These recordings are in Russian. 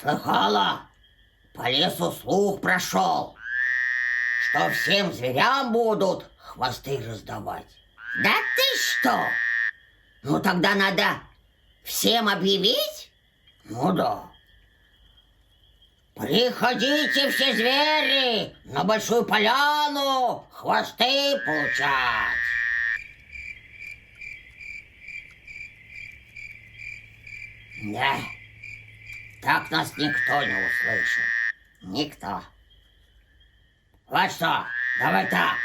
Слыхала? По лесу слух прошел, что всем зверям будут хвосты раздавать. Да ты что? Ну тогда надо всем объявить? Ну да. Приходите все звери на большую поляну хвосты получать. Да, так нас никто не услышит. Никто. Вот что, давай так.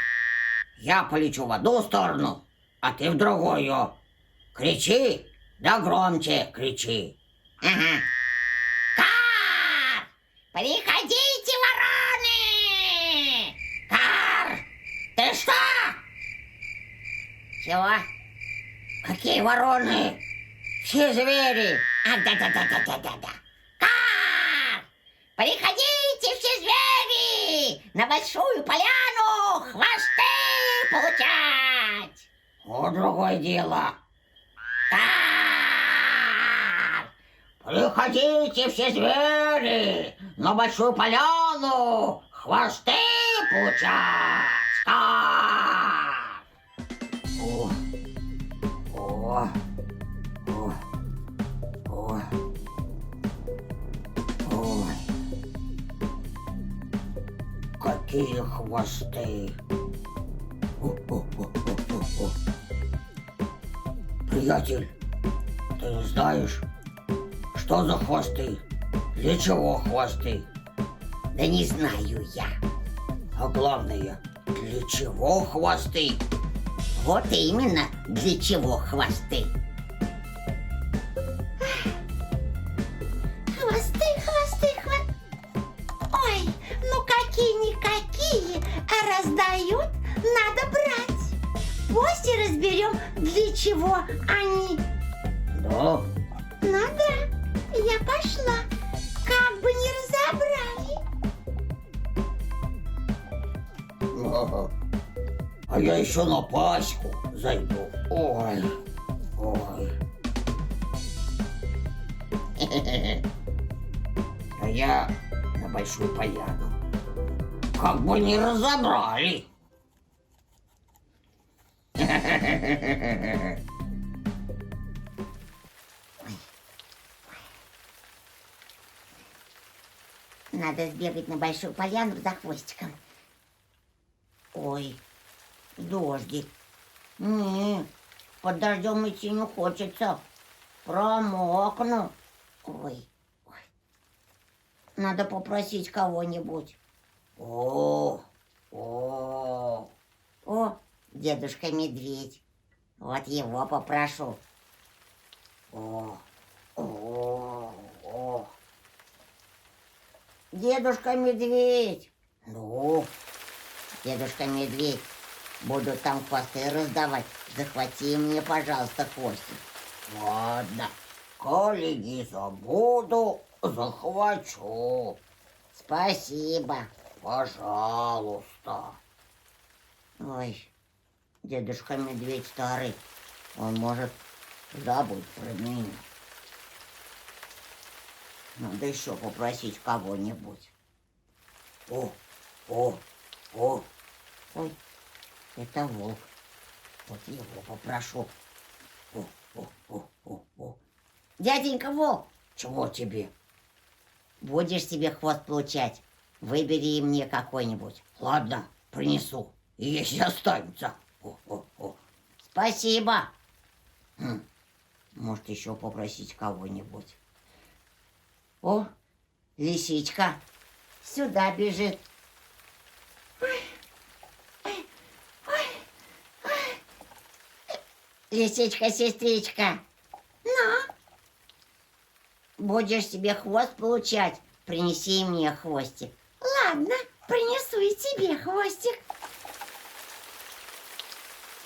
Я полечу в одну сторону, а ты в другую. Кричи, да громче кричи. Ага. Кар! Приходите, вороны! Кар! Ты что? Чего? Какие вороны? Все звери. Ах, да. Кар! Приходите, все звери, на большую поляну хвосты получать. Вот другое дело. Кар! Приходите, все звери, на большую поляну хвосты получать. Кар! О, о, о, о, ой. Какие хвосты! О. Приятель, ты не знаешь, что за хвосты? Для чего хвосты? Да не знаю я. А главное, для чего хвосты? Вот именно, для чего хвосты. Хвосты. Ой, ну какие-никакие, а раздают, надо брать. Пусть и разберем, для чего они. Да? Ну да, я пошла, как бы не разобрали. Ага. А я еще на Пасху зайду. Ой. А я на большую поляну. Как бы не разобрали. Надо сбегать на большую поляну за хвостиком. Ой, дождик. Не, под дождем идти не хочется. Промокну. Ой. Надо попросить кого-нибудь. О, дедушка Медведь. Вот его попрошу. Дедушка Медведь. Ну, Дедушка Медведь, буду там хвосты раздавать. Захвати мне, пожалуйста, хвостик. Ладно, коли не забуду, захвачу. Спасибо. Пожалуйста. Ой, Дедушка Медведь старый. Он может забыть про меня. Надо еще попросить кого-нибудь. Ой, это волк. Вот его попрошу. Дяденька Волк, чего тебе? Будешь себе хвост получать, выбери и мне какой-нибудь. Ладно, принесу, если останется. Спасибо. Может, еще попросить кого-нибудь. О, лисичка сюда бежит. Лисичка-сестричка, ну? Будешь себе хвост получать, принеси мне хвостик. Ладно, принесу и тебе хвостик.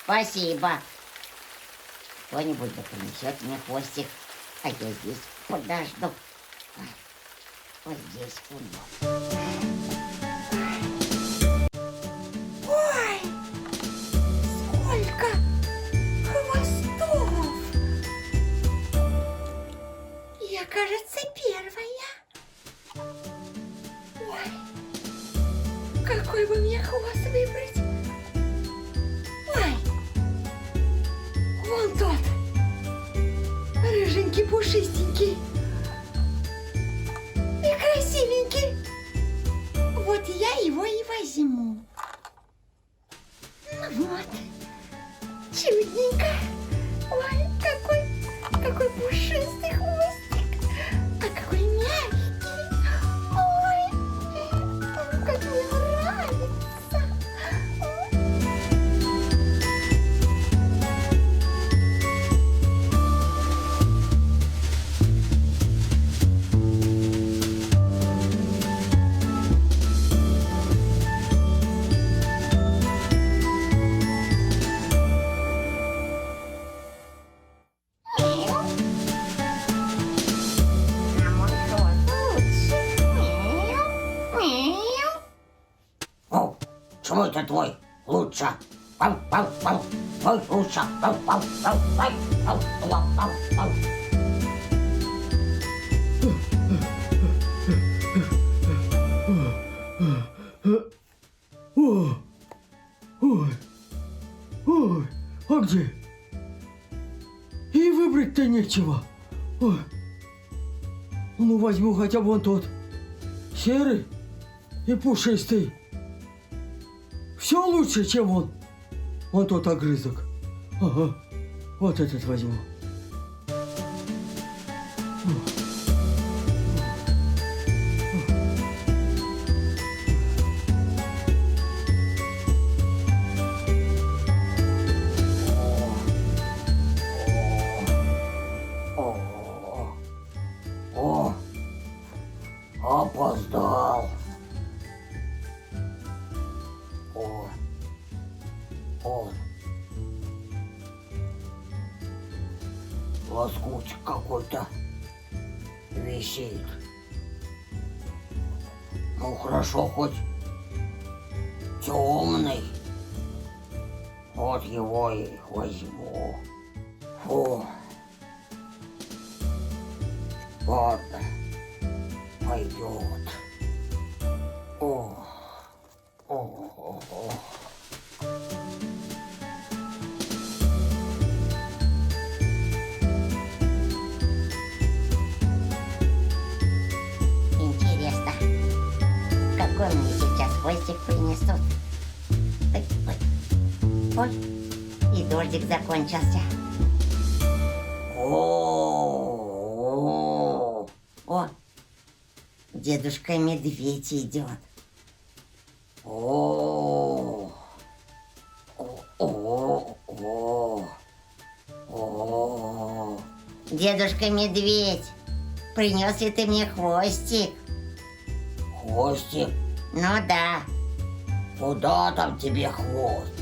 Спасибо. Кто-нибудь да принесет мне хвостик, а я здесь подожду. Вот здесь буду. Ой, сколько хвостов! Я, кажется, первая. Ой, какой бы мне хвост выбрать? Ой, вон тот, рыженький, пушистенький и красивенький. Вот я его и возьму. Ну вот, чудненько. Ой, какой пушистый хвостик. А какой мягкий. Ой, как мне нравится. А мой хвост лучше. Мяу. О, чему это твой лучше? Вау, вау, вау. Твой лучше. Вау, вау, вау, вау, вау, вау, вау, вау. Ой, а где? И выбрать-то нечего. Ой. Ну, возьму хотя бы вон тот. Серый и пушистый. Все лучше, чем он. Вон тот огрызок. Ага, вот этот возьму. О, опоздал. О, он. Лоскутик какой-то висит. Ну хорошо, хоть темный. Вот его и возьму. Фу. Ладно, пойдет. О, о, о, о. Интересно, какой мне сейчас хвостик принесут? Ой, ой, ой, и дождик закончился. О, дедушка медведь идет. О, о, о, о. Дедушка медведь, принес ли ты мне хвостик? Хвостик? Ну да. Куда там тебе хвост?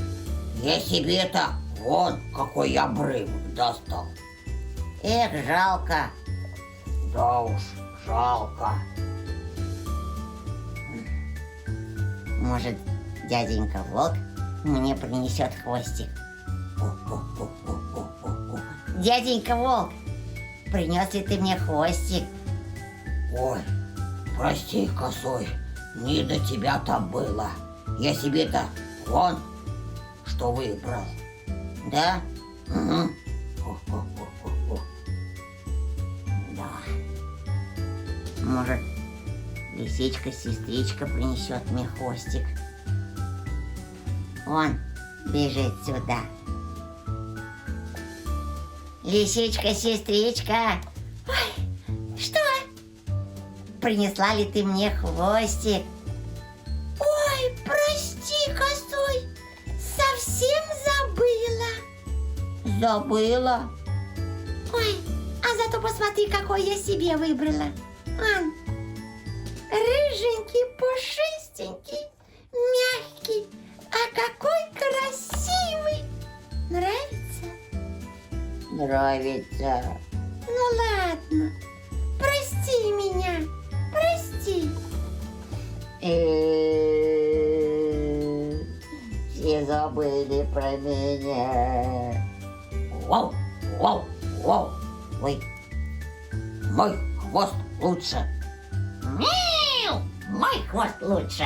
Я себе-то вон какой я обрывок достал. Эх, жалко. Да уж, жалко. Может, дяденька Волк мне принесет хвостик? Дяденька Волк, принес ли ты мне хвостик? Ой, прости, косой, не до тебя там было. Я себе-то вон что выбрал. Да? Угу. Да. Может, лисичка-сестричка принесет мне хвостик? Он бежит сюда. Лисичка-сестричка! Ой, что? Принесла ли ты мне хвостик? Ой, прости, косой, совсем забыла. Забыла? Ой, а зато посмотри, какой я себе выбрала. Ан, рыженький, пушистенький, мягкий, а какой красивый. Нравится? Нравится. Ну ладно, прости меня, прости. Все забыли про меня. Вау, вау, вау. Ой, мой хвост лучше. Мяу. мой хвост лучше.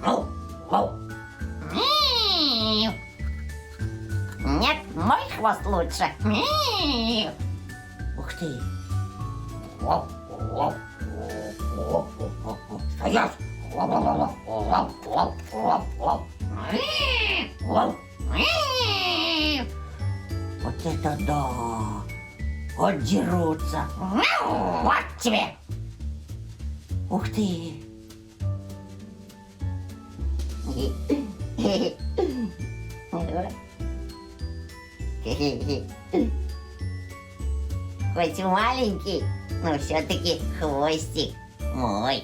Мяу, мяу. Мяу. Нет, мой хвост лучше. Мяу. Ух ты. Мяу, мяу. Стоять. Мяу, мяу, мяу, мяу, мяу, мяу, мяу. Мяу. Мяу. Вот это да! Вот дерутся! Мяу. Вот тебе. Ух ты! Хоть и маленький, но все-таки хвостик мой.